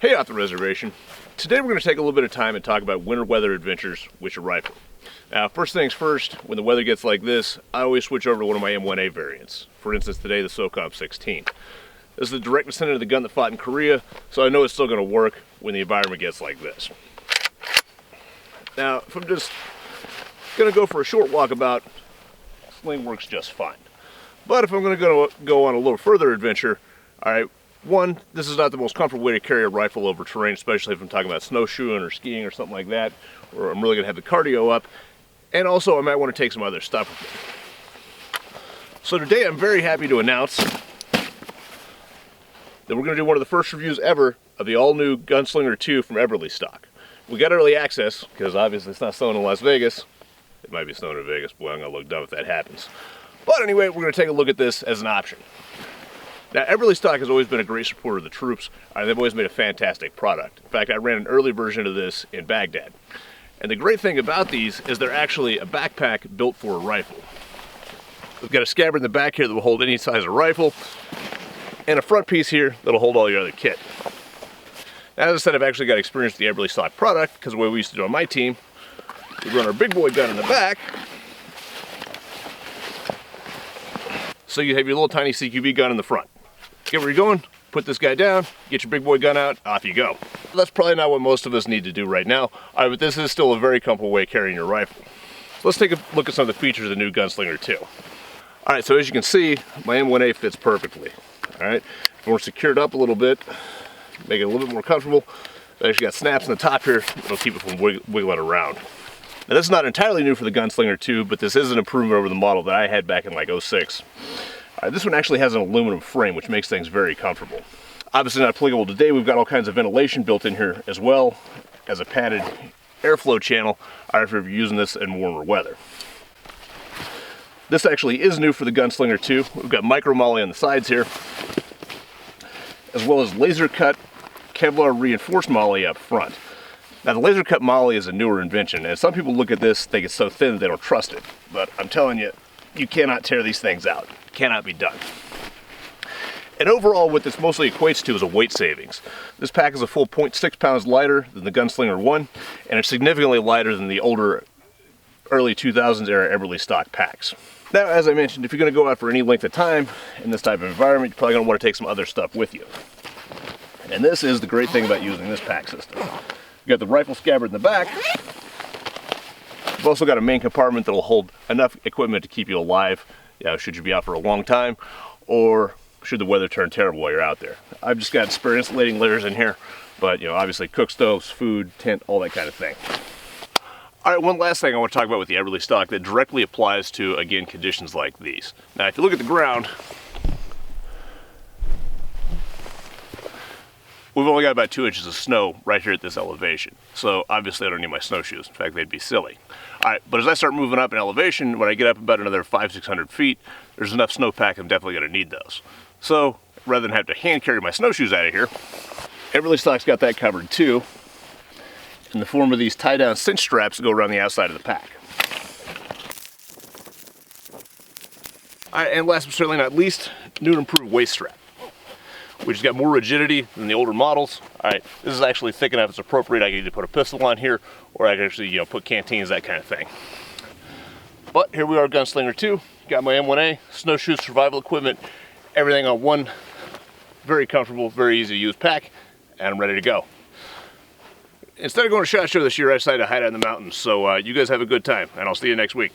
Hey, off the reservation. Today we're going to take a little bit of time and talk about winter weather adventures with your rifle. Now, first things first, when the weather gets like this, I always switch over to one of my M1A variants. For instance, today the SOCOM 16. This is the direct descendant of the gun that fought in Korea, so I know it's still going to work when the environment gets like this. Now, if I'm just going to go for a short walkabout, sling works just fine. But if I'm going to go on a little further adventure, alright, one, this is not the most comfortable way to carry a rifle over terrain, especially if I'm talking about snowshoeing or skiing or something like that, or I'm really going to have the cardio up. And also, I might want to take some other stuff with me. So today, I'm very happy to announce that we're going to do one of the first reviews ever of the all-new Gunslinger 2 from Eberlestock. We got early access, because obviously it's not snowing in Las Vegas. It might be snowing in Vegas. Boy, I'm going to look dumb if that happens. But anyway, we're going to take a look at this as an option. Now, Eberlestock has always been a great supporter of the troops. They've always made a fantastic product. In fact, I ran an early version of this in Baghdad. And the great thing about these is they're actually a backpack built for a rifle. We've got a scabbard in the back here that will hold any size of rifle, and a front piece here that'll hold all your other kit. Now, as I said, I've actually got experience with the Eberlestock product, because the way we used to do on my team, we run our big boy gun in the back. So you have your little tiny CQB gun in the front. Get where you're going, put this guy down, get your big boy gun out, off you go. That's probably not what most of us need to do right now, but this is still a very comfortable way of carrying your rifle. So let's take a look at some of the features of the new Gunslinger 2. Alright, so as you can see, my M1A fits perfectly. Alright, if we're secured up a little bit, make it a little bit more comfortable. I actually got snaps in the top here, that'll keep it from wiggling around. Now, this is not entirely new for the Gunslinger 2, but this is an improvement over the model that I had back in like 06. This one actually has an aluminum frame, which makes things very comfortable. Obviously not applicable today. We've got all kinds of ventilation built in here, as well as a padded airflow channel if you're using this in warmer weather. This actually is new for the Gunslinger 2. We've got micro moly on the sides here, as well as laser cut Kevlar reinforced moly up front. Now, the laser cut moly is a newer invention, and some people look at this, think it's so thin that they don't trust it. But I'm telling you, you cannot tear these things out. It cannot be done. And overall, what this mostly equates to is a weight savings. This pack is a full 0.6 pounds lighter than the Gunslinger 1, and it's significantly lighter than the older, early 2000s era Eberlestock packs. Now, as I mentioned, if you're going to go out for any length of time in this type of environment, you're probably going to want to take some other stuff with you. And this is the great thing about using this pack system. You've got the rifle scabbard in the back. You've also got a main compartment that will hold enough equipment to keep you alive, should you be out for a long time, or should the weather turn terrible while you're out there. I've just got spare insulating layers in here, but obviously cook stoves, food, tent, all that kind of thing. All right, one last thing I want to talk about with the Eberlestock that directly applies to, again, conditions like these. Now, if you look at the ground, we've only got about 2 inches of snow right here at this elevation. So obviously I don't need my snowshoes. In fact, they'd be silly. All right, but as I start moving up in elevation, when I get up about another 500-600 feet, there's enough snowpack I'm definitely going to need those. So rather than have to hand carry my snowshoes out of here, Eberlestock's got that covered too, in the form of these tie-down cinch straps that go around the outside of the pack. All right, and last but certainly not least, new and improved waist strap, which has got more rigidity than the older models. All right, this is actually thick enough it's appropriate. I can either put a pistol on here, or I can actually, put canteens, that kind of thing. But here we are, Gunslinger 2. Got my M1A, snowshoes, survival equipment, everything on one very comfortable, very easy to use pack, and I'm ready to go. Instead of going to SHOT Show this year, I decided to hide out in the mountains. So you guys have a good time, and I'll see you next week.